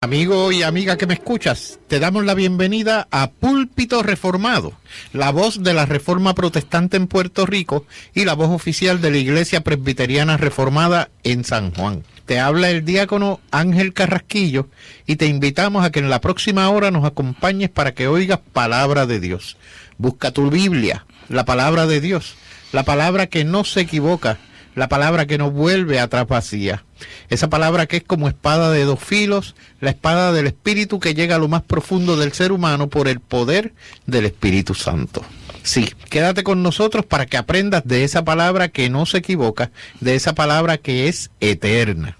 Amigo y amiga que me escuchas, te damos la bienvenida a Púlpito Reformado, la voz de la Reforma Protestante en Puerto Rico y la voz oficial de la Iglesia Presbiteriana Reformada en San Juan. Te habla el diácono Ángel Carrasquillo y te invitamos a que en la próxima hora nos acompañes para que oigas palabra de Dios. Busca tu Biblia, la palabra de Dios, la palabra que no se equivoca, la palabra que no vuelve atrás vacía. Esa palabra que es como espada de dos filos, la espada del Espíritu que llega a lo más profundo del ser humano por el poder del Espíritu Santo. Sí, quédate con nosotros para que aprendas de esa palabra que no se equivoca, de esa palabra que es eterna.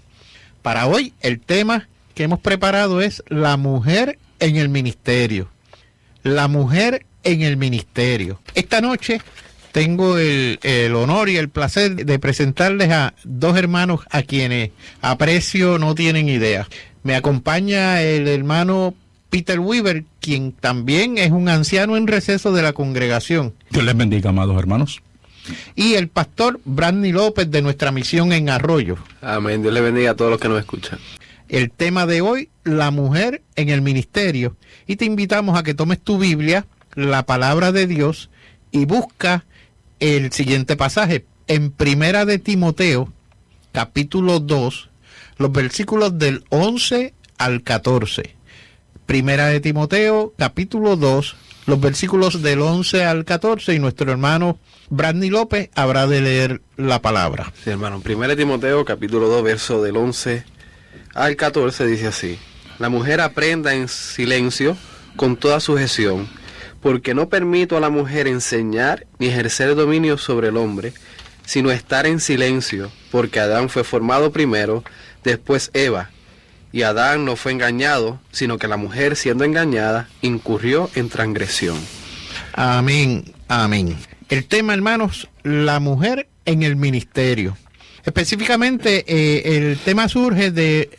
Para hoy, el tema que hemos preparado es la mujer en el ministerio. La mujer en el ministerio. Esta noche tengo el honor y el placer de presentarles a dos hermanos a quienes aprecio, no tienen idea. Me acompaña el hermano Peter Weaver, quien también es un anciano en receso de la congregación. Dios les bendiga, amados hermanos. Y el pastor Brandy López de nuestra misión en Arroyo. Amén. Dios les bendiga a todos los que nos escuchan. El tema de hoy, la mujer en el ministerio. Y te invitamos a que tomes tu Biblia, la palabra de Dios, y busca el siguiente pasaje, en Primera de Timoteo, capítulo 2, los versículos del 11 al 14. Primera de Timoteo, capítulo 2, los versículos del 11 al 14, y nuestro hermano Brandy López habrá de leer la palabra. Sí, hermano. Primera de Timoteo, capítulo 2, verso del 11 al 14, dice así: La mujer aprenda en silencio con toda sujeción, porque no permito a la mujer enseñar ni ejercer dominio sobre el hombre, sino estar en silencio, porque Adán fue formado primero, después Eva, y Adán no fue engañado, sino que la mujer, siendo engañada, incurrió en transgresión. Amén, amén. El tema, hermanos, la mujer en el ministerio. Específicamente, el tema surge de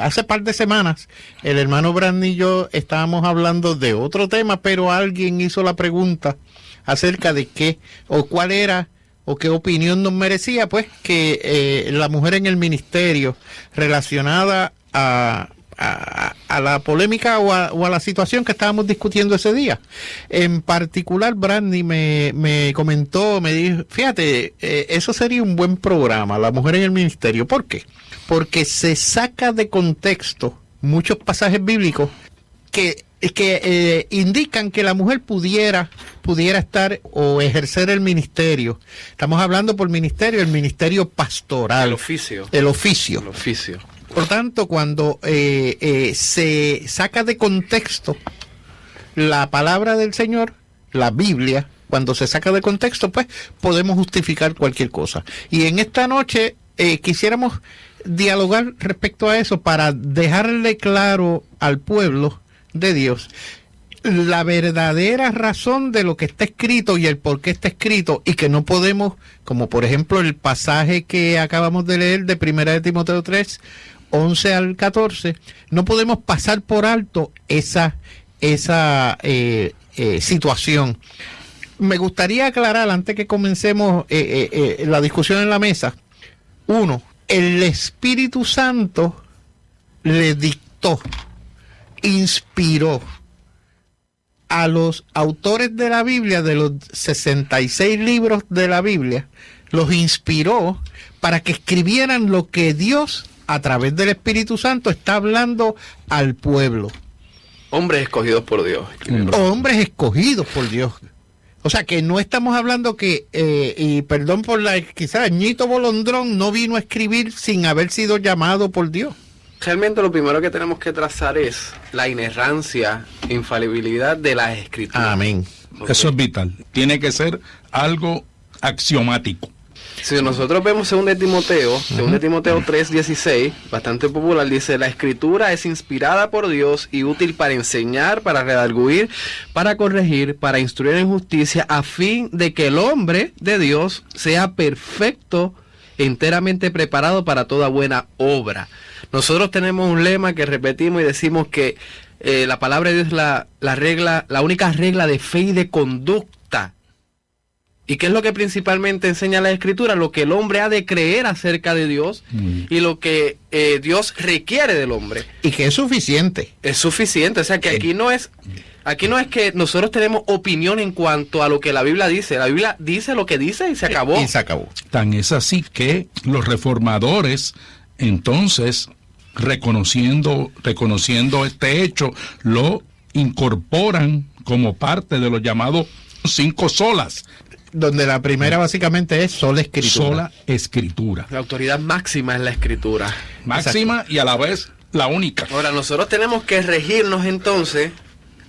hace par de semanas, el hermano Brandy y yo estábamos hablando de otro tema, pero alguien hizo la pregunta acerca de qué, o cuál era, o qué opinión nos merecía, pues, que la mujer en el ministerio, relacionada a la polémica o a la situación que estábamos discutiendo ese día. En particular, Brandy me comentó, me dijo, fíjate, eso sería un buen programa, la mujer en el ministerio. ¿Por qué? Porque se saca de contexto muchos pasajes bíblicos que indican que la mujer pudiera estar o ejercer el ministerio. Estamos hablando por ministerio, el ministerio pastoral. El oficio. El oficio. El oficio. Por tanto, cuando se saca de contexto la palabra del Señor, la Biblia, cuando se saca de contexto, pues podemos justificar cualquier cosa. Y en esta noche quisiéramos dialogar respecto a eso para dejarle claro al pueblo de Dios la verdadera razón de lo que está escrito y el por qué está escrito, y que no podemos, como por ejemplo el pasaje que acabamos de leer de Primera de Timoteo 3, 11 al 14, no podemos pasar por alto esa situación. Me gustaría aclarar, antes que comencemos la discusión en la mesa, uno, el Espíritu Santo le dictó, inspiró a los autores de la Biblia, de los 66 libros de la Biblia, los inspiró para que escribieran lo que Dios, a través del Espíritu Santo, está hablando al pueblo. Hombres escogidos por Dios. Hombres escogidos por Dios. O sea, que no estamos hablando que, y perdón por quizás Ñito Bolondrón no vino a escribir sin haber sido llamado por Dios. Realmente lo primero que tenemos que trazar es la inerrancia, infalibilidad de las Escrituras. Amén. Okay. Eso es vital. Tiene que ser algo axiomático. Si nosotros vemos 2 Timoteo 3:16, bastante popular, dice: la Escritura es inspirada por Dios y útil para enseñar, para redarguir, para corregir, para instruir en justicia, a fin de que el hombre de Dios sea perfecto, enteramente preparado para toda buena obra. Nosotros tenemos un lema que repetimos y decimos que la palabra de Dios es la única regla de fe y de conducta ¿Y qué es lo que principalmente enseña la Escritura? Lo que el hombre ha de creer acerca de Dios y lo que Dios requiere del hombre. Y que es suficiente. Es suficiente, o sea que aquí no es que nosotros tenemos opinión en cuanto a lo que la Biblia dice. La Biblia dice lo que dice y se acabó. Y se acabó. Tan es así que los reformadores, entonces, reconociendo este hecho, lo incorporan como parte de los llamados 5 solas. Donde la primera básicamente es sola escritura. Sola escritura. La autoridad máxima es la Escritura. Máxima. Exacto. Y a la vez la única. Ahora, nosotros tenemos que regirnos entonces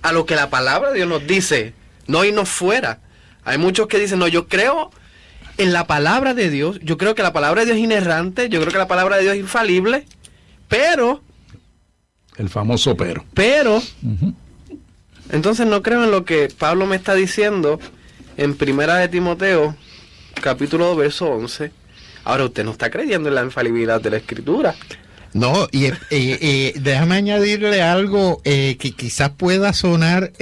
a lo que la palabra de Dios nos dice, no irnos fuera. Hay muchos que dicen, no, yo creo en la palabra de Dios, yo creo que la palabra de Dios es inerrante, yo creo que la palabra de Dios es infalible, pero... El famoso pero. Pero, entonces no creo en lo que Pablo me está diciendo en Primera de Timoteo, capítulo 2, verso 11. Ahora, usted no está creyendo en la infalibilidad de la Escritura. No, y déjame añadirle algo que quizás pueda sonar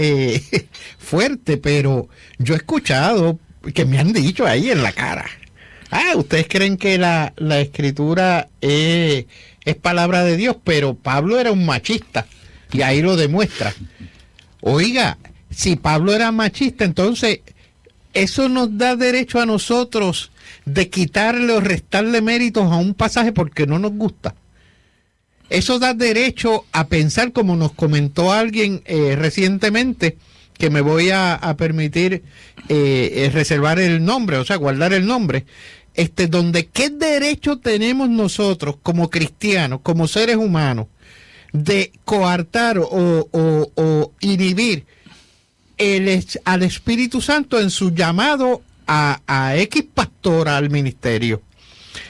fuerte, pero yo he escuchado que me han dicho ahí en la cara. Ustedes creen que la Escritura es palabra de Dios, pero Pablo era un machista, y ahí lo demuestra. Oiga, si Pablo era machista, entonces eso nos da derecho a nosotros de quitarle o restarle méritos a un pasaje porque no nos gusta. Eso da derecho a pensar, como nos comentó alguien recientemente, que me voy a permitir reservar el nombre, o sea, guardar el nombre, donde qué derecho tenemos nosotros como cristianos, como seres humanos, de coartar o inhibir al Espíritu Santo en su llamado a X pastora al ministerio,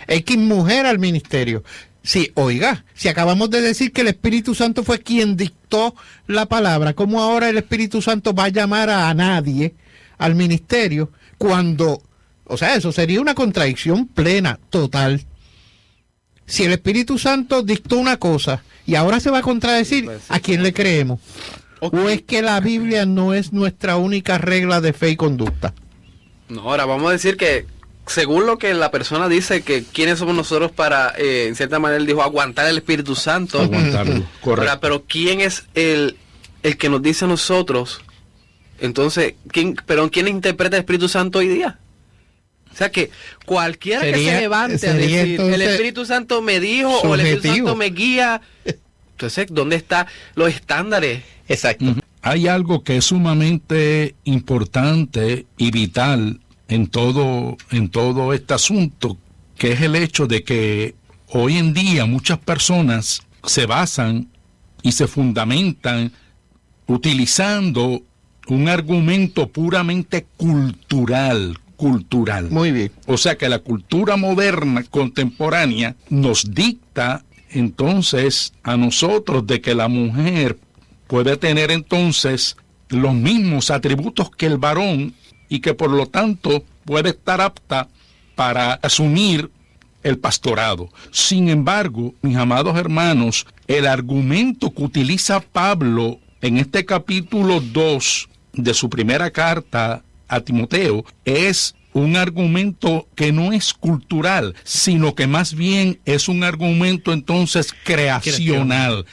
X mujer al ministerio. Sí, oiga, si acabamos de decir que el Espíritu Santo fue quien dictó la palabra, ¿cómo ahora el Espíritu Santo va a llamar a nadie al ministerio cuando, o sea, eso sería una contradicción plena, total? Si el Espíritu Santo dictó una cosa y ahora se va a contradecir, ¿a quién le creemos? ¿O es que la Biblia no es nuestra única regla de fe y conducta? No, ahora vamos a decir que según lo que la persona dice, que quiénes somos nosotros para, en cierta manera él dijo, aguantar el Espíritu Santo. Aguantarlo, correcto. Ahora, pero ¿quién es el que nos dice a nosotros? Entonces, ¿quién interpreta el Espíritu Santo hoy día? O sea que cualquiera que se levante a decir, el Espíritu Santo me dijo, subjetivo, o el Espíritu Santo me guía. Entonces, ¿dónde están los estándares? Exacto. Hay algo que es sumamente importante y vital en todo este asunto, que es el hecho de que hoy en día muchas personas se basan y se fundamentan utilizando un argumento puramente cultural. Muy bien. O sea que la cultura moderna, contemporánea, nos dicta entonces a nosotros de que la mujer puede tener entonces los mismos atributos que el varón y que por lo tanto puede estar apta para asumir el pastorado. Sin embargo, mis amados hermanos, el argumento que utiliza Pablo en este capítulo 2 de su primera carta a Timoteo es un argumento que no es cultural, sino que más bien es un argumento entonces creacional.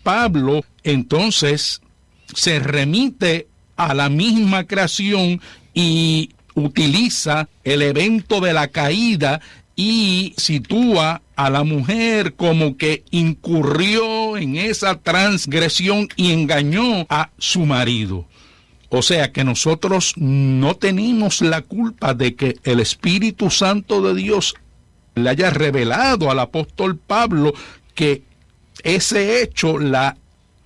Pablo entonces se remite a la misma creación y utiliza el evento de la caída y sitúa a la mujer como que incurrió en esa transgresión y engañó a su marido. O sea que nosotros no tenemos la culpa de que el Espíritu Santo de Dios le haya revelado al apóstol Pablo que ese hecho la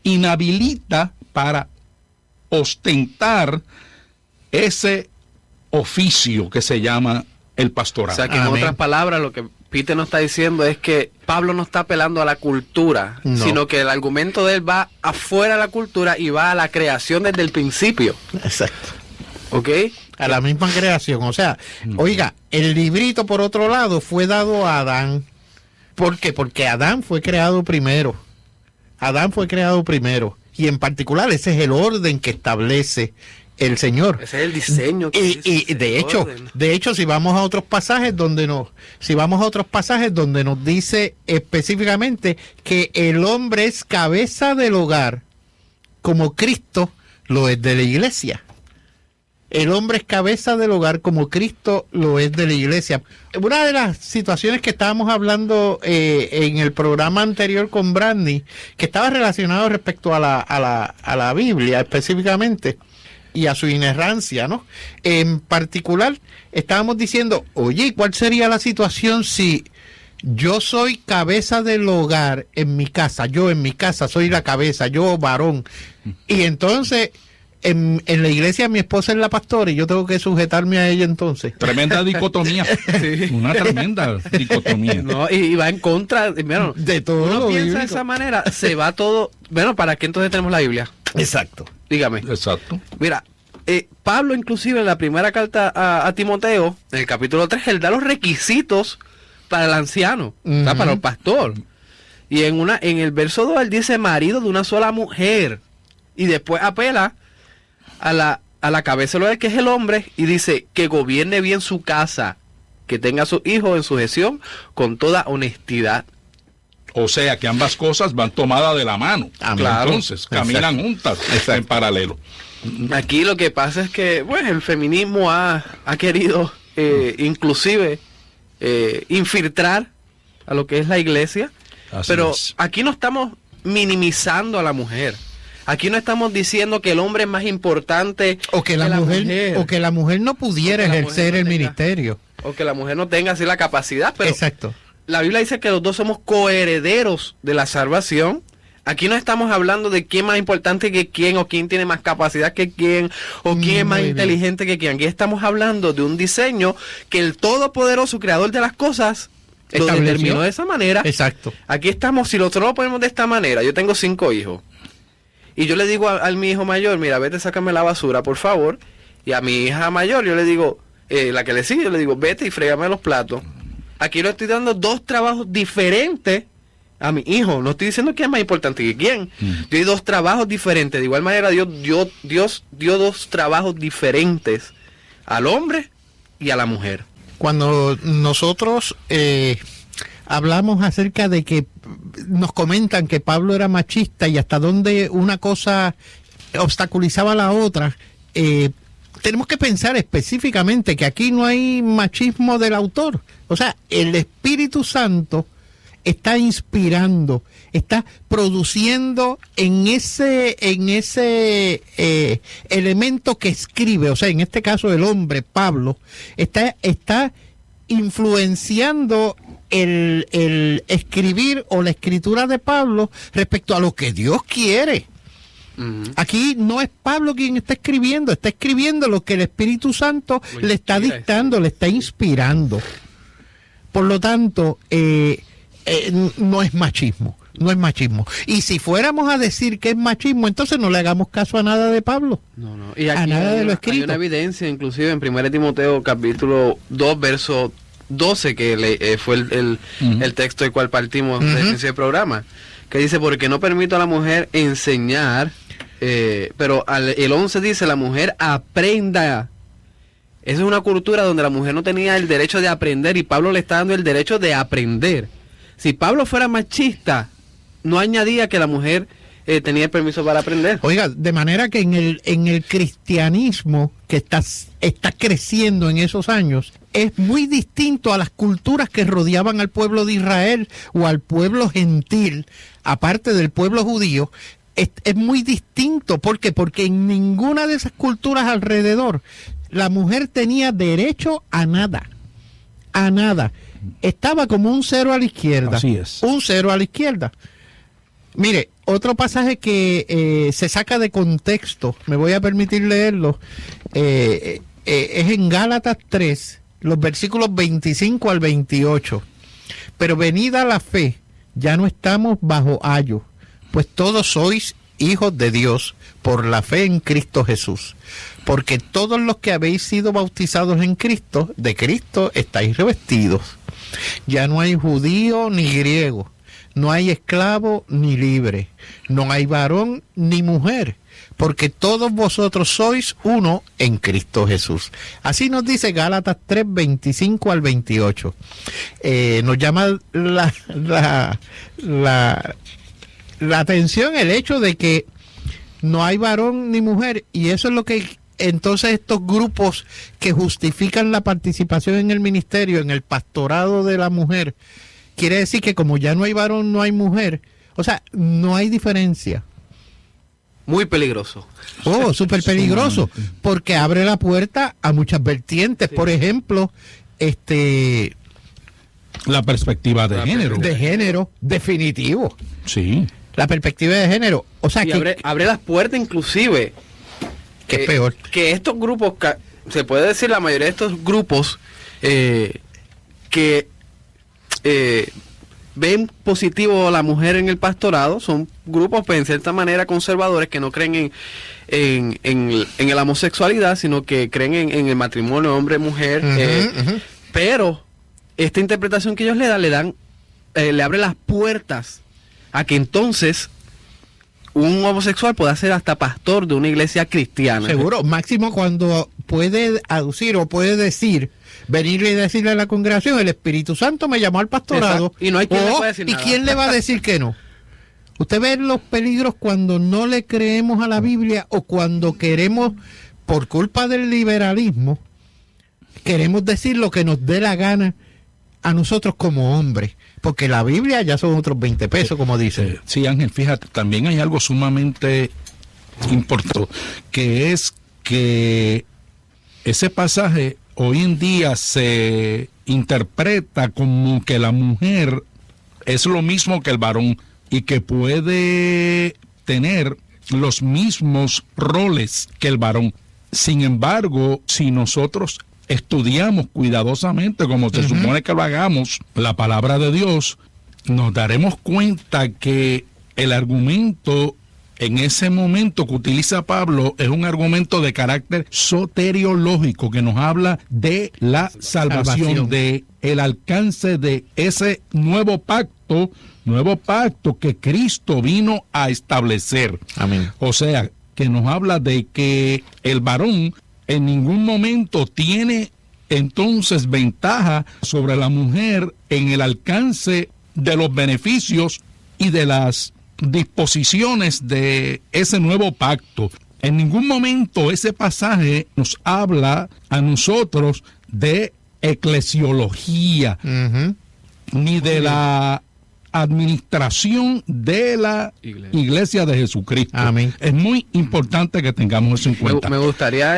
inhabilita para ostentar ese oficio que se llama el pastorado. O sea que en otras palabras lo que Peter nos está diciendo es que Pablo no está apelando a la cultura, sino que el argumento de él va afuera de la cultura y va a la creación desde el principio. Exacto. ¿Ok? A la misma creación. O sea, oiga, el librito por otro lado fue dado a Adán. ¿Por qué? Porque Adán fue creado primero. Y en particular ese es el orden que establece el Señor. Ese es el diseño. Que dice, Y de hecho, si vamos a otros pasajes donde nos dice específicamente que el hombre es cabeza del hogar, como Cristo lo es de la iglesia. El hombre es cabeza del hogar como Cristo lo es de la iglesia. Una de las situaciones que estábamos hablando en el programa anterior con Brandy, que estaba relacionado respecto a la Biblia específicamente y a su inerrancia, ¿no? En particular, estábamos diciendo, oye, ¿cuál sería la situación si yo soy cabeza del hogar en mi casa? Yo en mi casa soy la cabeza, yo varón. Y entonces... En la iglesia mi esposa es la pastora y yo tengo que sujetarme a ella entonces. Tremenda dicotomía. Sí. Una tremenda dicotomía. No, y va en contra, bueno, de todo. Uno piensa de esa manera, se va todo. Bueno, ¿para qué entonces tenemos la Biblia? Exacto. Dígame. Exacto. Mira, Pablo inclusive en la primera carta a Timoteo, en el capítulo 3, él da los requisitos para el anciano, o sea, para el pastor. Y en el verso 2 él dice marido de una sola mujer. Y después apela a la cabeza del hogar, que es el hombre, y dice que gobierne bien su casa, que tenga a sus hijos en sujeción con toda honestidad. O sea que ambas cosas van tomadas de la mano. Claro. Entonces caminan juntas en paralelo. Aquí lo que pasa es que bueno, el feminismo ha querido inclusive infiltrar a lo que es la iglesia. Así pero es. Aquí no estamos minimizando a la mujer. Aquí no estamos diciendo que el hombre es más importante o que la mujer o que la mujer no pudiera ejercer el ministerio, o que la mujer no tenga así la capacidad, pero exacto. La Biblia dice que los dos somos coherederos de la salvación. Aquí no estamos hablando de quién es más importante que quién, o quién tiene más capacidad que quién, o quién es más inteligente que quién. Aquí estamos hablando de un diseño que el todopoderoso creador de las cosas lo determinó de esa manera. Exacto. Aquí estamos, si nosotros lo ponemos de esta manera, yo tengo 5 hijos. Y yo le digo a mi hijo mayor, mira, vete, sácame la basura, por favor. Y a mi hija mayor, yo le digo, la que le sigue, yo le digo, vete y frégame los platos. Aquí le estoy dando 2 trabajos diferentes a mi hijo. No estoy diciendo quién es más importante que quién. Yo di 2 trabajos diferentes. De igual manera, Dios dio 2 trabajos diferentes al hombre y a la mujer. Cuando nosotros hablamos acerca de que nos comentan que Pablo era machista y hasta dónde una cosa obstaculizaba a la otra, tenemos que pensar específicamente que aquí no hay machismo del autor. O sea, el Espíritu Santo está inspirando, está produciendo en ese elemento que escribe, o sea, en este caso el hombre, Pablo, está influenciando el escribir o la escritura de Pablo respecto a lo que Dios quiere. Aquí no es Pablo quien está escribiendo lo que el Espíritu Santo le está dictando, le está inspirando. Por lo tanto, no es machismo, no es machismo. Y si fuéramos a decir que es machismo, entonces no le hagamos caso a nada de Pablo. No. Y aquí a nada de lo escrito. Hay una evidencia, inclusive en 1 Timoteo capítulo 2, verso 12, que fue el texto del cual partimos del inicio del programa, que dice, porque no permito a la mujer enseñar, pero el 11 dice, la mujer aprenda. Esa es una cultura donde la mujer no tenía el derecho de aprender, y Pablo le está dando el derecho de aprender. Si Pablo fuera machista, no añadía que la mujer tenía el permiso para aprender. Oiga, de manera que en el cristianismo que está creciendo en esos años, es muy distinto a las culturas que rodeaban al pueblo de Israel o al pueblo gentil, aparte del pueblo judío. Es muy distinto. ¿Por qué? Porque en ninguna de esas culturas alrededor la mujer tenía derecho a nada. A nada. Estaba como un 0 a la izquierda. Así es. Un 0 a la izquierda. Mire, otro pasaje que se saca de contexto, me voy a permitir leerlo, es en Gálatas 3, los versículos 25 al 28. Pero venida la fe, ya no estamos bajo ayo, pues todos sois hijos de Dios por la fe en Cristo Jesús. Porque todos los que habéis sido bautizados en Cristo, de Cristo estáis revestidos. Ya no hay judío ni griego, no hay esclavo ni libre, no hay varón ni mujer, porque todos vosotros sois uno en Cristo Jesús. Así nos dice Gálatas 3, 25 al 28. Nos llama la atención el hecho de que no hay varón ni mujer, y eso es lo que entonces estos grupos que justifican la participación en el ministerio, en el pastorado de la mujer, quiere decir que como ya no hay varón, no hay mujer, o sea, no hay diferencia. Muy peligroso. Oh, súper peligroso, porque abre la puerta a muchas vertientes. Sí. Por ejemplo, la perspectiva de género. De género, definitivo. Sí. La perspectiva de género. O sea, y que abre las puertas inclusive. Que es peor. Que estos grupos, se puede decir la mayoría de estos grupos que ven positivo a la mujer en el pastorado, son grupos pues en cierta manera conservadores que no creen en la homosexualidad, sino que creen en el matrimonio hombre-mujer. Pero esta interpretación que ellos le abre las puertas a que entonces un homosexual pueda ser hasta pastor de una iglesia cristiana. Seguro, máximo cuando puede aducir o puede decir, venir y decirle a la congregación, el Espíritu Santo me llamó al pastorado. Exacto. Y no hay quien le pueda decir nada. ¿Y quién le va a decir que no? Usted ve los peligros cuando no le creemos a la Biblia o cuando queremos, por culpa del liberalismo, queremos decir lo que nos dé la gana a nosotros como hombres. Porque la Biblia ya son otros 20 pesos, como dicen. Sí, Ángel, fíjate, también hay algo sumamente importante, que es que ese pasaje hoy en día se interpreta como que la mujer es lo mismo que el varón y que puede tener los mismos roles que el varón. Sin embargo, si nosotros estudiamos cuidadosamente, como se supone que lo hagamos, la palabra de Dios, nos daremos cuenta que el argumento en ese momento que utiliza Pablo es un argumento de carácter soteriológico que nos habla de la salvación, de el alcance de ese nuevo pacto que Cristo vino a establecer. Amén. O sea, que nos habla de que el varón en ningún momento tiene entonces ventaja sobre la mujer en el alcance de los beneficios y de las disposiciones de ese nuevo pacto. En ningún momento ese pasaje nos habla a nosotros de eclesiología, ni de la administración de la iglesia de Jesucristo. Amén. Es muy importante que tengamos eso en cuenta. Me gustaría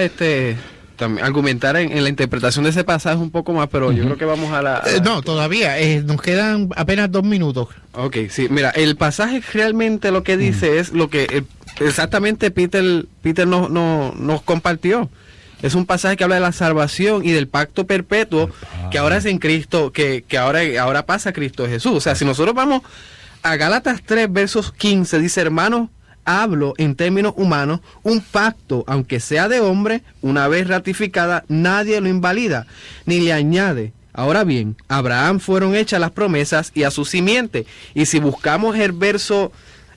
también argumentar en la interpretación de ese pasaje un poco más, pero yo creo que vamos a la... no, todavía, nos quedan apenas 2 minutos. Ok, sí, mira, el pasaje realmente lo que dice es lo que exactamente Peter nos compartió. Es un pasaje que habla de la salvación y del pacto perpetuo que ahora es en Cristo, que ahora pasa a Cristo Jesús. O sea, si nosotros vamos a Gálatas 3, versos 15, dice, hermanos, hablo en términos humanos, un pacto, aunque sea de hombre, una vez ratificada, nadie lo invalida, ni le añade. Ahora bien, a Abraham fueron hechas las promesas y a su simiente. Y si buscamos el verso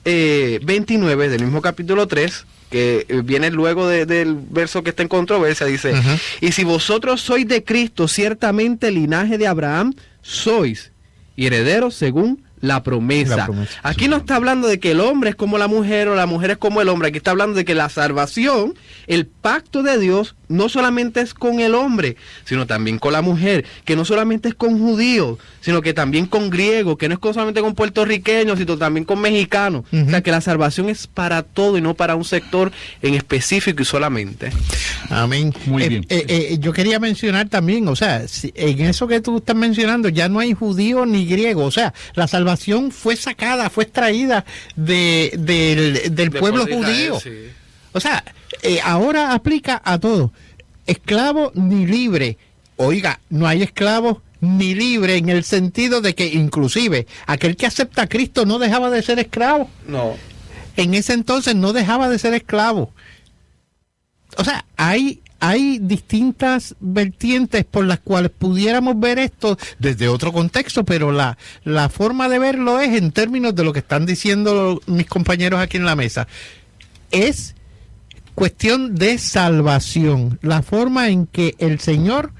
29 del mismo capítulo 3, que viene luego del verso que está en controversia, dice, y si vosotros sois de Cristo, ciertamente linaje de Abraham sois, y herederos según la promesa. Aquí no está hablando de que el hombre es como la mujer o la mujer es como el hombre. Aquí está hablando de que la salvación, el pacto de Dios, no solamente es con el hombre, sino también con la mujer, que no solamente es con judíos, sino que también con griegos, que no es solamente con puertorriqueños, sino también con mexicanos. O sea, que la salvación es para todo y no para un sector en específico y solamente. Amén. Muy bien. Yo quería mencionar también, o sea, en eso que tú estás mencionando, ya no hay judío ni griego, o sea, la salvación fue sacada, fue extraída del pueblo judío. Sí. O sea, ahora aplica a todo. Esclavo ni libre. Oiga, no hay esclavo ni libre en el sentido de que inclusive aquel que acepta a Cristo no dejaba de ser esclavo. No. En ese entonces no dejaba de ser esclavo. O sea, hay hay distintas vertientes por las cuales pudiéramos ver esto desde otro contexto, pero la forma de verlo es en términos de lo que están diciendo mis compañeros aquí en la mesa. Es cuestión de salvación, la forma en que el Señor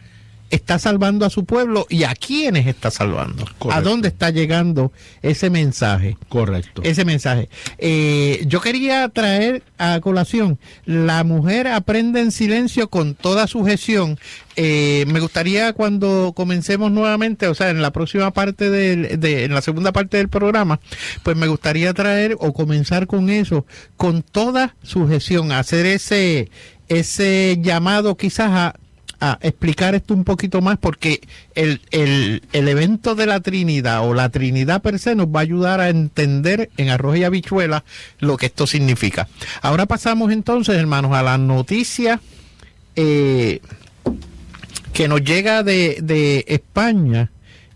está salvando a su pueblo y a quiénes está salvando. Correcto. ¿A dónde está llegando ese mensaje? Correcto. Ese mensaje. Yo quería traer a colación, la mujer aprende en silencio con toda sujeción. Me gustaría cuando comencemos nuevamente, o sea, en la próxima parte en la segunda parte del programa, pues me gustaría traer o comenzar con eso, con toda sujeción, hacer ese llamado quizás a explicar esto un poquito más, porque el evento de la Trinidad o la Trinidad per se nos va a ayudar a entender en arroz y habichuela lo que esto significa. Ahora pasamos entonces, hermanos, a la noticia que nos llega de España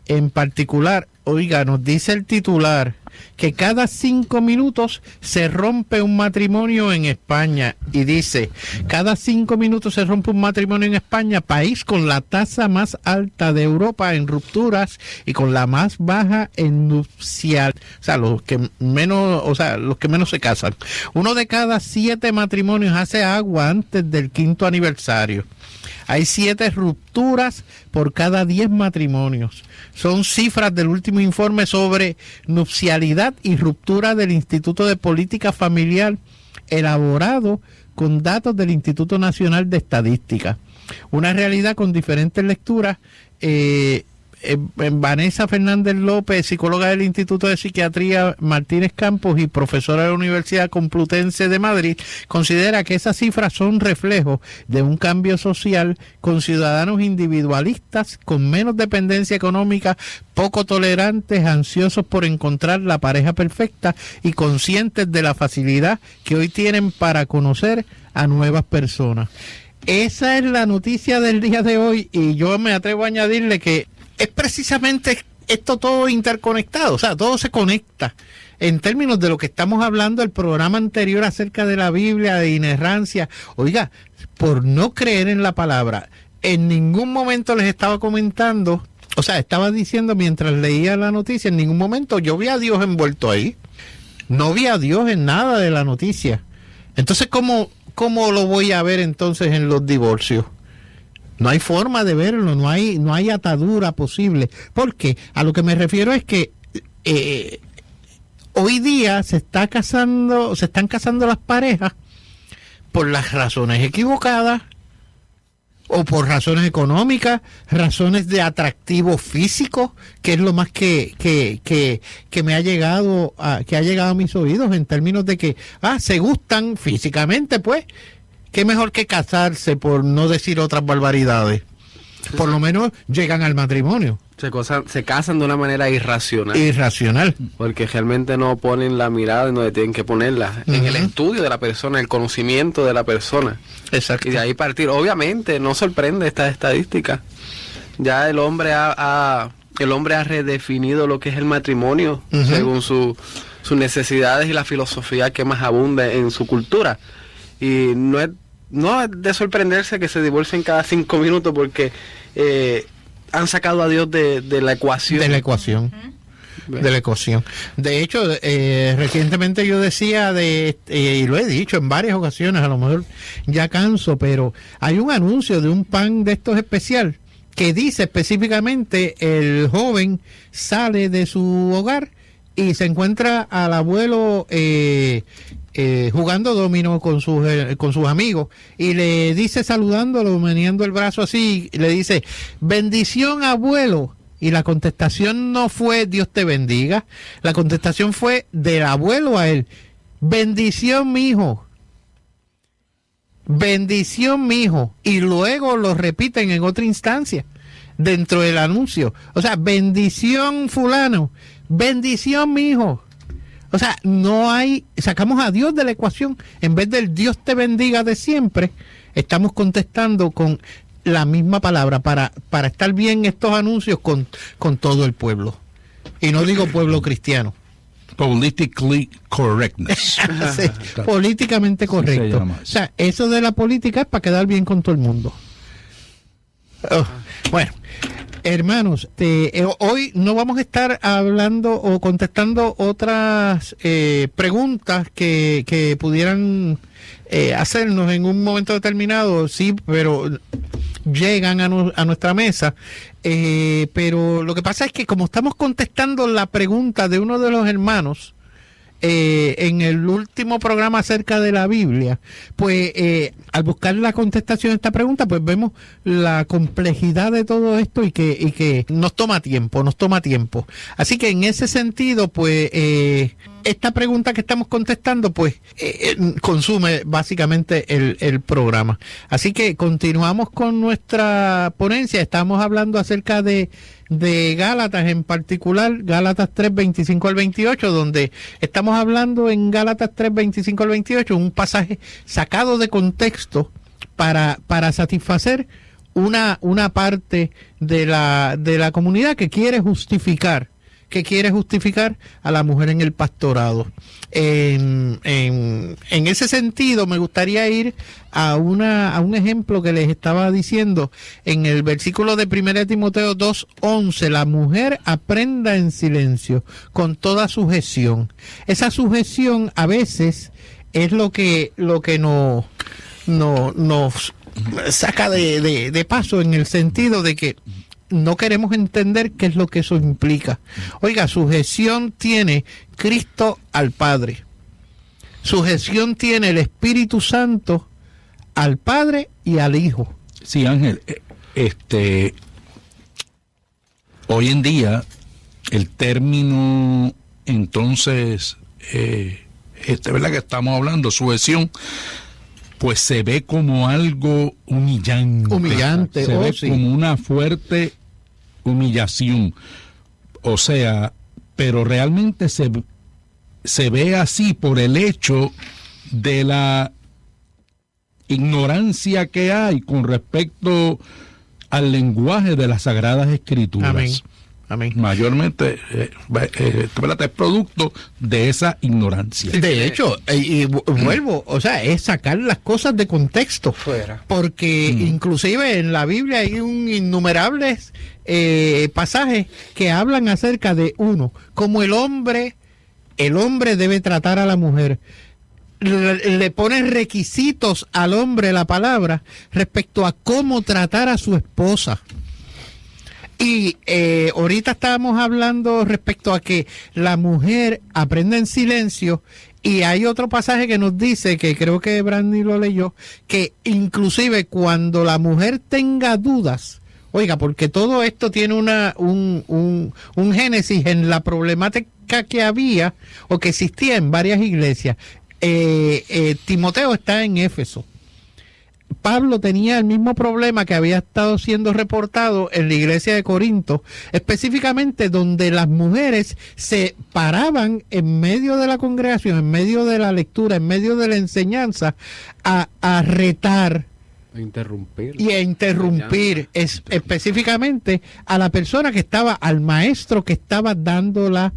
en particular. Oiga, nos dice el titular que cada 5 minutos se rompe un matrimonio en España, y dice, cada 5 minutos se rompe un matrimonio en España, país con la tasa más alta de Europa en rupturas y con la más baja en nupcial, o sea, los que menos se casan. 1 de cada 7 matrimonios hace agua antes del 5º aniversario. Hay 7 rupturas por cada 10 matrimonios. Son cifras del último informe sobre nupcialidad y ruptura del Instituto de Política Familiar, elaborado con datos del Instituto Nacional de Estadística. Una realidad con diferentes lecturas. Vanessa Fernández López, psicóloga del Instituto de Psiquiatría Martínez Campos y profesora de la Universidad Complutense de Madrid, considera que esas cifras son reflejo de un cambio social con ciudadanos individualistas, con menos dependencia económica, poco tolerantes, ansiosos por encontrar la pareja perfecta y conscientes de la facilidad que hoy tienen para conocer a nuevas personas. Esa es la noticia del día de hoy, y yo me atrevo a añadirle que es precisamente esto todo interconectado, o sea, todo se conecta. En términos de lo que estamos hablando el programa anterior acerca de la Biblia, de inerrancia, oiga, por no creer en la palabra, en ningún momento les estaba comentando, o sea, estaba diciendo mientras leía la noticia, en ningún momento yo vi a Dios envuelto ahí, no vi a Dios en nada de la noticia. Entonces, ¿cómo lo voy a ver entonces en los divorcios? No hay forma de verlo, no hay atadura posible. Porque a lo que me refiero es que hoy día se están casando las parejas por las razones equivocadas, o por razones económicas, razones de atractivo físico, que es lo más que me ha llegado a mis oídos, en términos de que se gustan físicamente, pues. ¿Qué mejor que casarse, por no decir otras barbaridades? Por lo menos llegan al matrimonio. Se casan de una manera irracional. Irracional. Porque realmente no ponen la mirada en donde tienen que ponerla. En el estudio de la persona, el conocimiento de la persona. Exacto. Y de ahí partir. Obviamente, no sorprende esta estadística. Ya el hombre ha redefinido lo que es el matrimonio, según sus necesidades y la filosofía que más abunda en su cultura. Y no es de sorprenderse que se divorcien cada 5 minutos, porque han sacado a Dios de la ecuación. De la ecuación. De la ecuación. De hecho, recientemente yo decía, y lo he dicho en varias ocasiones, a lo mejor ya canso, pero hay un anuncio de un pan de estos especial que dice específicamente: el joven sale de su hogar y se encuentra al abuelo jugando dominó con sus amigos, y le dice, saludándolo, meneando el brazo así, le dice: bendición, abuelo. Y la contestación no fue Dios te bendiga, la contestación fue del abuelo a él: bendición, mijo. Bendición, mijo. Y luego lo repiten en otra instancia dentro del anuncio. O sea, bendición, fulano. Bendición, mijo. O sea, sacamos a Dios de la ecuación. En vez del Dios te bendiga de siempre, estamos contestando con la misma palabra para estar bien estos anuncios con todo el pueblo. Y no digo pueblo cristiano, politically correctness. Sí, políticamente correcto. llama. O sea, eso de la política es para quedar bien con todo el mundo. Bueno, hermanos, hoy no vamos a estar hablando o contestando otras preguntas que pudieran hacernos en un momento determinado, sí, pero llegan a nuestra mesa. Pero lo que pasa es que como estamos contestando la pregunta de uno de los hermanos en el último programa acerca de la Biblia, pues al buscar la contestación a esta pregunta, pues vemos la complejidad de todo esto y que nos toma tiempo. Así que en ese sentido, pues esta pregunta que estamos contestando, pues consume básicamente el programa. Así que continuamos con nuestra ponencia. Estamos hablando acerca de Gálatas, en particular Gálatas 3, 25 al 28, donde estamos hablando en Gálatas 3, 25 al 28, un pasaje sacado de contexto para satisfacer una parte de la comunidad que quiere justificar a la mujer en el pastorado. En ese sentido, me gustaría ir a un ejemplo que les estaba diciendo en el versículo de 1 Timoteo 2:11, la mujer aprenda en silencio con toda sujeción. Esa sujeción a veces es lo que nos saca de paso, en el sentido de que no queremos entender qué es lo que eso implica. Oiga, sujeción tiene Cristo al Padre. Sujeción tiene el Espíritu Santo al Padre y al Hijo. Sí, Ángel, hoy en día el término, entonces, ¿verdad que estamos hablando? Sujeción, pues se ve como algo humillante. Se ve como una fuerte humillación. O sea, pero realmente se ve así por el hecho de la ignorancia que hay con respecto al lenguaje de las Sagradas Escrituras. Amén. Mayormente, es producto de esa ignorancia. De hecho, y vuelvo, o sea, es sacar las cosas de contexto. Fuera. Porque inclusive en la Biblia hay innumerables pasajes que hablan acerca de cómo el hombre debe tratar a la mujer. Le pone requisitos al hombre la palabra respecto a cómo tratar a su esposa. Y ahorita estábamos hablando respecto a que la mujer aprende en silencio, y hay otro pasaje que nos dice, que creo que Brandy lo leyó, que inclusive cuando la mujer tenga dudas, oiga, porque todo esto tiene un génesis en la problemática que había o que existía en varias iglesias. Timoteo está en Éfeso. Pablo tenía el mismo problema que había estado siendo reportado en la iglesia de Corinto, específicamente donde las mujeres se paraban en medio de la congregación, en medio de la lectura, en medio de la enseñanza, a retar A interrumpir. y a interrumpir específicamente a la persona que estaba, al maestro que estaba dando la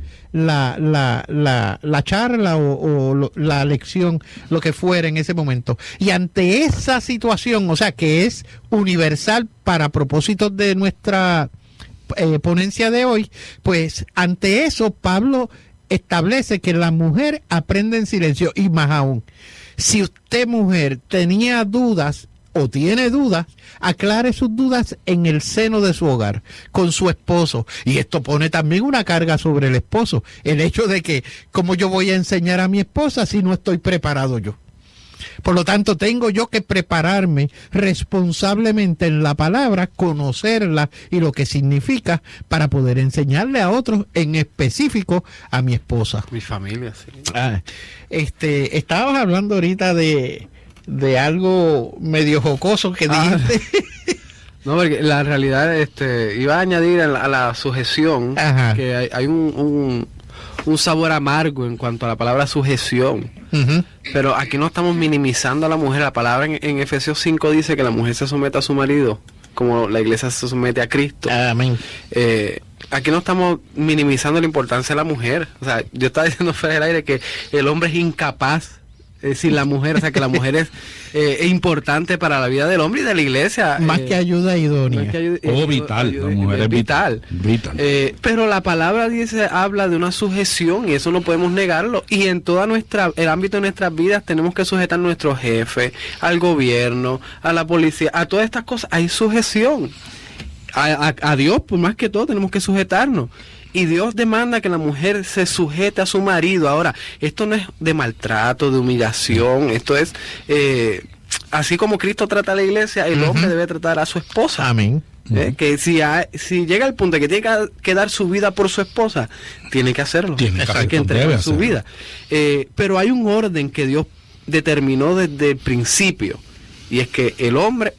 charla o la lección, lo que fuera en ese momento. Y ante esa situación, o sea, que es universal para propósitos de nuestra ponencia de hoy, pues ante eso Pablo establece que la mujer aprende en silencio. Y más aún, si usted, mujer, tenía dudas o tiene dudas, aclare sus dudas en el seno de su hogar, con su esposo. Y esto pone también una carga sobre el esposo, el hecho de que, ¿cómo yo voy a enseñar a mi esposa si no estoy preparado yo? Por lo tanto, tengo yo que prepararme responsablemente en la palabra, conocerla y lo que significa, para poder enseñarle a otros, en específico a mi esposa. Mi familia, sí. Estábamos hablando ahorita de algo medio jocoso que dijiste. No, porque la realidad, iba a añadir a la sujeción. Ajá. Que hay un sabor amargo en cuanto a la palabra sujeción. Uh-huh. Pero aquí no estamos minimizando a la mujer. La palabra en Efesios 5 dice que la mujer se somete a su marido, como la iglesia se somete a Cristo. Amén. aquí no estamos minimizando la importancia de la mujer. O sea, yo estaba diciendo fuera del aire que el hombre es incapaz sin la mujer, o sea, que la mujer es importante para la vida del hombre y de la iglesia. Más que ayuda idónea. Vital, la mujer es vital. Pero la palabra habla de una sujeción y eso no podemos negarlo. Y en todo el ámbito de nuestras vidas tenemos que sujetar a nuestro jefe, al gobierno, a la policía, a todas estas cosas. Hay sujeción. A Dios, por más que todo, tenemos que sujetarnos. Y Dios demanda que la mujer se sujete a su marido. Ahora, esto no es de maltrato, de humillación, esto es, así como Cristo trata a la iglesia, el hombre debe tratar a su esposa. Amén. Que si llega al punto de que tiene que dar su vida por su esposa, tiene que hacerlo. Tiene que entregar su vida. Pero hay un orden que Dios determinó desde el principio. Y es que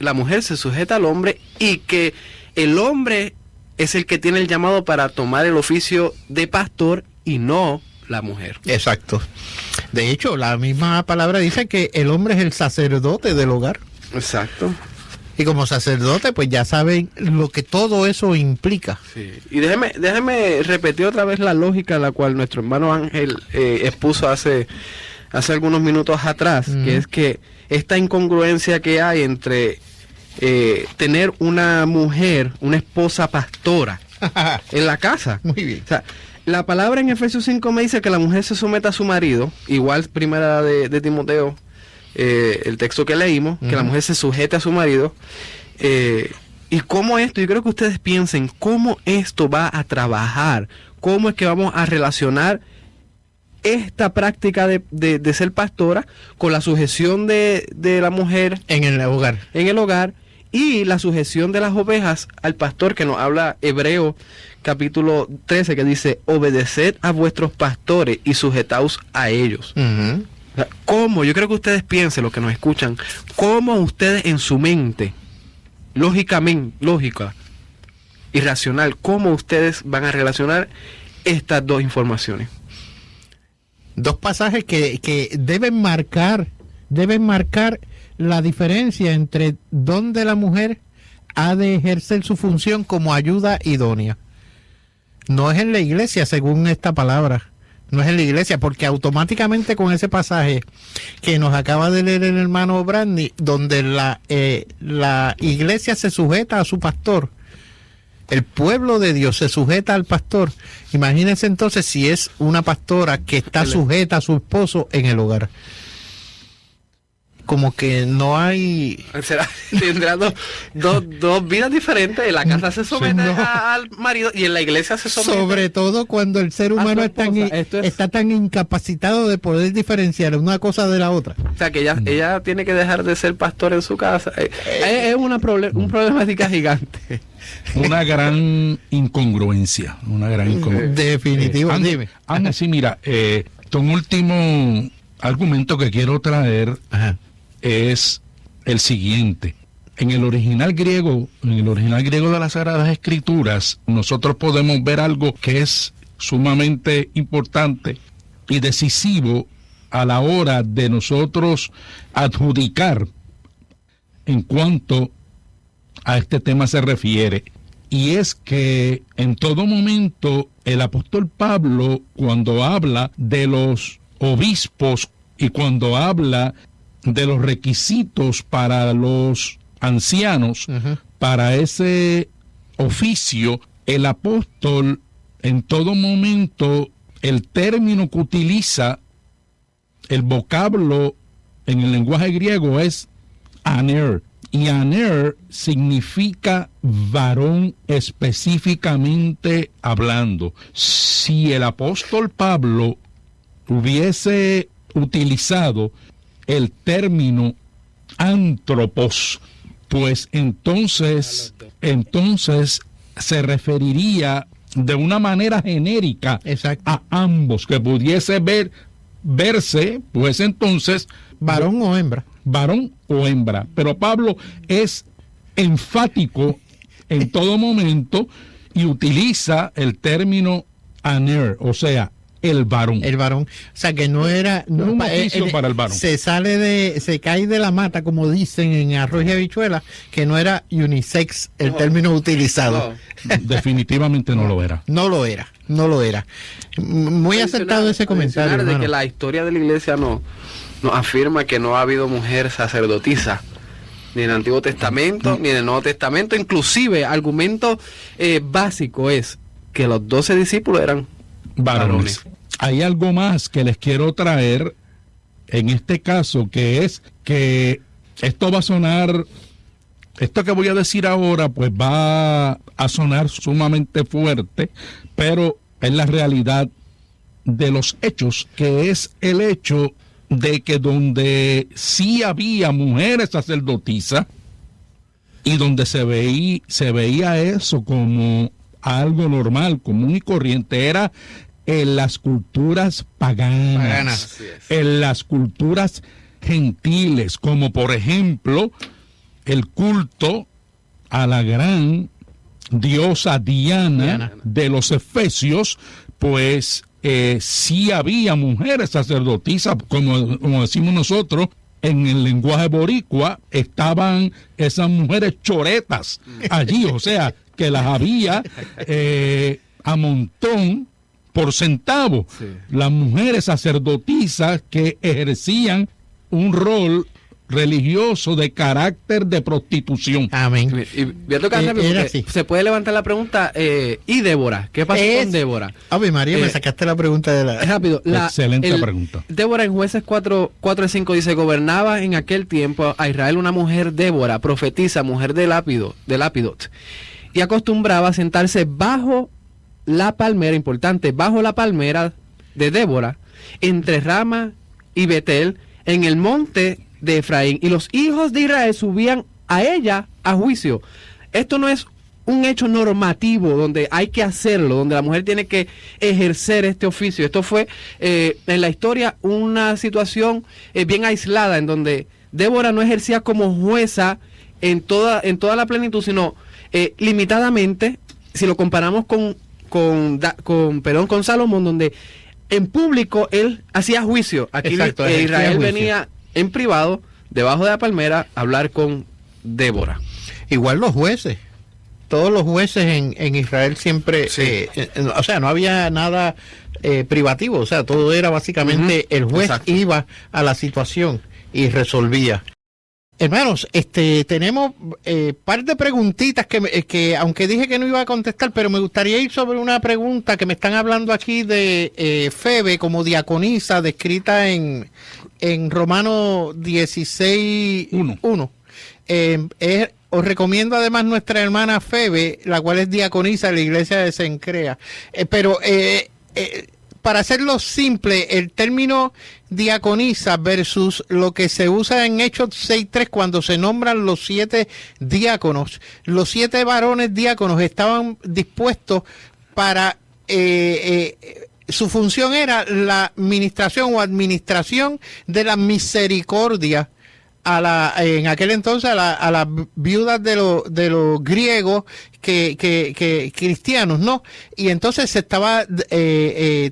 la mujer se sujeta al hombre y que el hombre es el que tiene el llamado para tomar el oficio de pastor y no la mujer. Exacto. De hecho, la misma palabra dice que el hombre es el sacerdote del hogar. Exacto. Y como sacerdote, pues ya saben lo que todo eso implica. Sí. Y déjeme repetir otra vez la lógica la cual nuestro hermano Ángel expuso hace algunos minutos atrás, que es que esta incongruencia que hay entre tener una mujer, una esposa pastora en la casa. Muy bien. O sea, la palabra en Efesios 5 me dice que la mujer se someta a su marido, igual primera de Timoteo, el texto que leímos, que la mujer se sujete a su marido. Y cómo esto, yo creo que ustedes piensen, cómo esto va a trabajar, cómo es que vamos a relacionar esta práctica de ser pastora con la sujeción de la mujer en el hogar y la sujeción de las ovejas al pastor, que nos habla Hebreo capítulo 13, que dice: obedeced a vuestros pastores y sujetaos a ellos. O sea, ¿cómo? Yo creo que ustedes piensen, los que nos escuchan, cómo ustedes en su mente, lógica y racional, cómo ustedes van a relacionar estas dos informaciones. Dos pasajes que deben marcar la diferencia entre dónde la mujer ha de ejercer su función como ayuda idónea. No es en la iglesia, según esta palabra. No es en la iglesia, porque automáticamente con ese pasaje que nos acaba de leer el hermano Brandy, donde la iglesia se sujeta a su pastor, el pueblo de Dios se sujeta al pastor. Imagínense entonces si es una pastora que está sujeta a su esposo en el hogar. Como que no hay... Tendrá dos vidas diferentes. En la casa se somete al marido y en la iglesia se somete... Sobre todo cuando el ser humano está tan incapacitado de poder diferenciar una cosa de la otra. O sea, que ella tiene que dejar de ser pastor en su casa. Es un problemática gigante. Una gran incongruencia. Definitivo. Ángel, sí, mira, un último argumento que quiero traer... Ajá. Es el siguiente. En el original griego de las Sagradas Escrituras, nosotros podemos ver algo que es sumamente importante y decisivo a la hora de nosotros adjudicar en cuanto a este tema se refiere. Y es que en todo momento el apóstol Pablo, cuando habla de los obispos y cuando habla de los requisitos para los ancianos, para ese oficio, el apóstol en todo momento, el término que utiliza, el vocablo en el lenguaje griego es aner, y aner significa varón específicamente hablando. Si el apóstol Pablo hubiese utilizado el término antropos, pues entonces se referiría de una manera genérica a ambos, que pudiese verse, pues entonces varón o hembra. Pero Pablo es enfático en todo momento y utiliza el término aner, o sea, el varón. El varón. O sea, que no era... No, un oficio para el varón. Se cae de la mata, como dicen en Arroz y Habichuela, que no era unisex el término utilizado. Definitivamente no lo era. No lo era. Muy acertado ese comentario, de hermano. que la historia de la iglesia nos afirma que no ha habido mujer sacerdotisa, ni en el Antiguo Testamento, ni en el Nuevo Testamento. Inclusive, argumento básico es que los 12 discípulos eran varones. Hay algo más que les quiero traer en este caso, que es que esto va a sonar, esto que voy a decir ahora, pues va a sonar sumamente fuerte, pero es la realidad de los hechos, que es el hecho de que donde sí había mujeres sacerdotisas y donde se veía eso como algo normal, común y corriente, era en las culturas paganas. En las culturas gentiles, como por ejemplo el culto a la gran diosa Diana de los Efesios, pues sí había mujeres sacerdotisas, como decimos nosotros, en el lenguaje boricua, estaban esas mujeres choretas allí, o sea, que las había a montón por centavo. Sí. Las mujeres sacerdotisas que ejercían un rol religioso de carácter de prostitución. Amén. Y voy a tocar rápido, se puede levantar la pregunta, ¿y Débora? ¿Qué pasó con Débora? Ave María, me sacaste la pregunta de la... Rápido. Excelente pregunta. Débora en Jueces 4 y 5 dice, gobernaba en aquel tiempo a Israel una mujer Débora, profetisa, mujer de Lapidot, y acostumbraba a sentarse bajo la palmera, importante, bajo la palmera de Débora, entre Rama y Betel, en el monte de Efraín, y los hijos de Israel subían a ella a juicio. Esto no es un hecho normativo donde hay que hacerlo, donde la mujer tiene que ejercer este oficio. Esto fue en la historia una situación bien aislada, en donde Débora no ejercía como jueza en toda la plenitud, sino limitadamente, si lo comparamos con Salomón, donde en público él hacía juicio. Aquí Israel venía en privado, debajo de la palmera, a hablar con Débora. Igual los jueces. Todos los jueces en Israel siempre, o sea, no había nada privativo, o sea, todo era básicamente el juez iba a la situación y resolvía. Hermanos, tenemos par de preguntitas que aunque dije que no iba a contestar, pero me gustaría ir sobre una pregunta que me están hablando aquí de Febe como diaconisa, descrita en Romanos 16:1. Os recomiendo además nuestra hermana Febe, la cual es diaconisa de la iglesia de Cencrea. Para hacerlo simple, el término diaconisa versus lo que se usa en Hechos 6:3 cuando se nombran los 7 diáconos. Los 7 varones diáconos estaban dispuestos para... su función era la administración de la misericordia en aquel entonces a las viudas de los griegos que cristianos, ¿no? Y entonces se estaba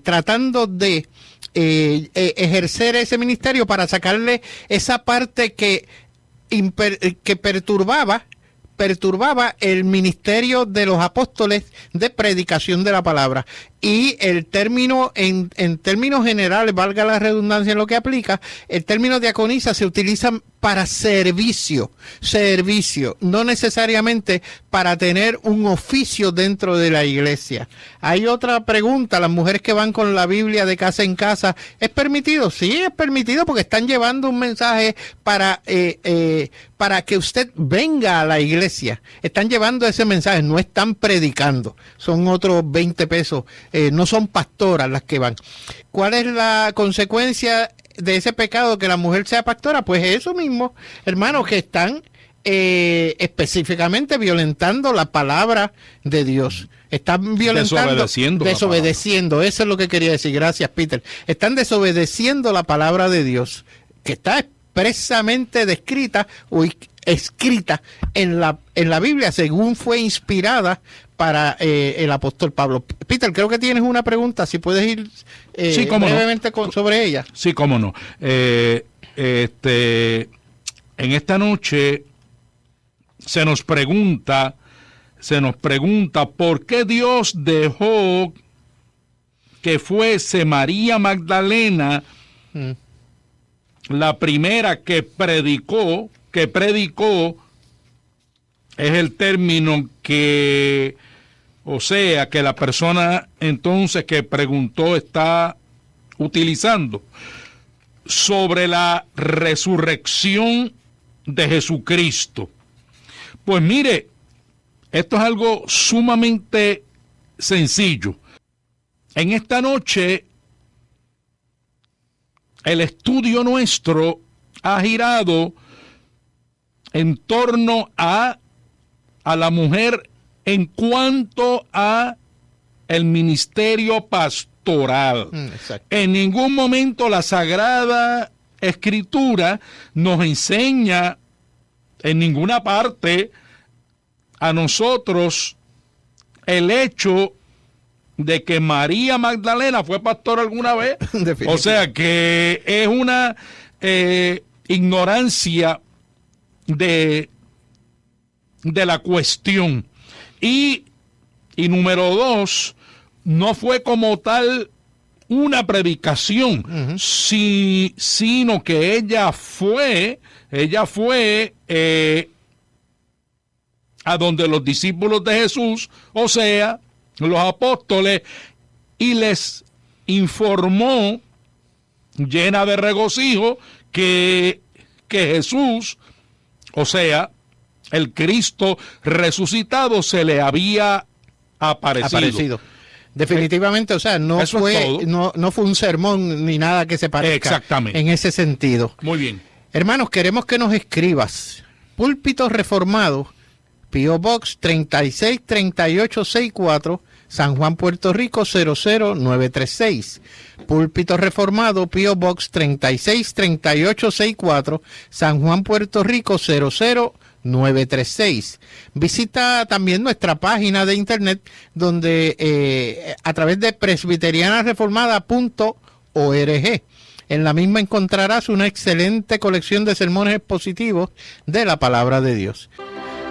tratando de ejercer ese ministerio para sacarle esa parte que perturbaba el ministerio de los apóstoles de predicación de la palabra. Y el término, en términos generales, valga la redundancia en lo que aplica, el término diaconisa se utiliza para servicio, no necesariamente para tener un oficio dentro de la iglesia. Hay otra pregunta, las mujeres que van con la Biblia de casa en casa, ¿es permitido? Sí, es permitido porque están llevando un mensaje para que usted venga a la iglesia. Están llevando ese mensaje, no están predicando, son otros 20 pesos. No son pastoras las que van. ¿Cuál es la consecuencia de ese pecado que la mujer sea pastora? Pues eso mismo, hermanos, que están específicamente violentando la palabra de Dios. Están desobedeciendo. Eso es lo que quería decir. Gracias, Peter. Están desobedeciendo la palabra de Dios, que está expresamente descrita o escrita en la Biblia, según fue inspirada para el apóstol Pablo. Peter, creo que tienes una pregunta, si puedes ir Sí, cómo brevemente sobre ella. Sí, cómo no. En esta noche se nos pregunta por qué Dios dejó que fuese María Magdalena la primera que predicó, es el término que, o sea, que la persona entonces que preguntó está utilizando sobre la resurrección de Jesucristo. Pues mire, esto es algo sumamente sencillo. En esta noche, el estudio nuestro ha girado en torno a la mujer en cuanto a el ministerio pastoral. Exacto. En ningún momento la Sagrada Escritura nos enseña en ninguna parte a nosotros el hecho de que María Magdalena fue pastora alguna vez. O sea que es una ignorancia de la cuestión. Y número 2, no fue como tal una predicación, sino que ella fue a donde los discípulos de Jesús, o sea, los apóstoles, y les informó, llena de regocijo, que Jesús, o sea, el Cristo resucitado, se le había aparecido. Definitivamente, o sea, no fue un sermón ni nada que se parezca. Exactamente. En ese sentido. Muy bien. Hermanos, queremos que nos escribas. Púlpito Reformado, P.O. Box 363864, San Juan, Puerto Rico 00936. Púlpito Reformado, P.O. Box 363864, San Juan, Puerto Rico 00936. Visita también nuestra página de internet, donde a través de presbiterianareformada.org. En la misma encontrarás una excelente colección de sermones expositivos de la palabra de Dios.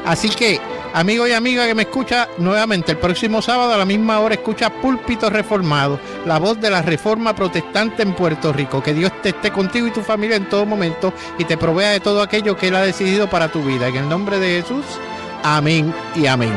Así que, amigo y amiga que me escucha, nuevamente el próximo sábado a la misma hora escucha Púlpito Reformado, la voz de la Reforma Protestante en Puerto Rico. Que Dios te esté contigo y tu familia en todo momento y te provea de todo aquello que Él ha decidido para tu vida. En el nombre de Jesús, amén y amén.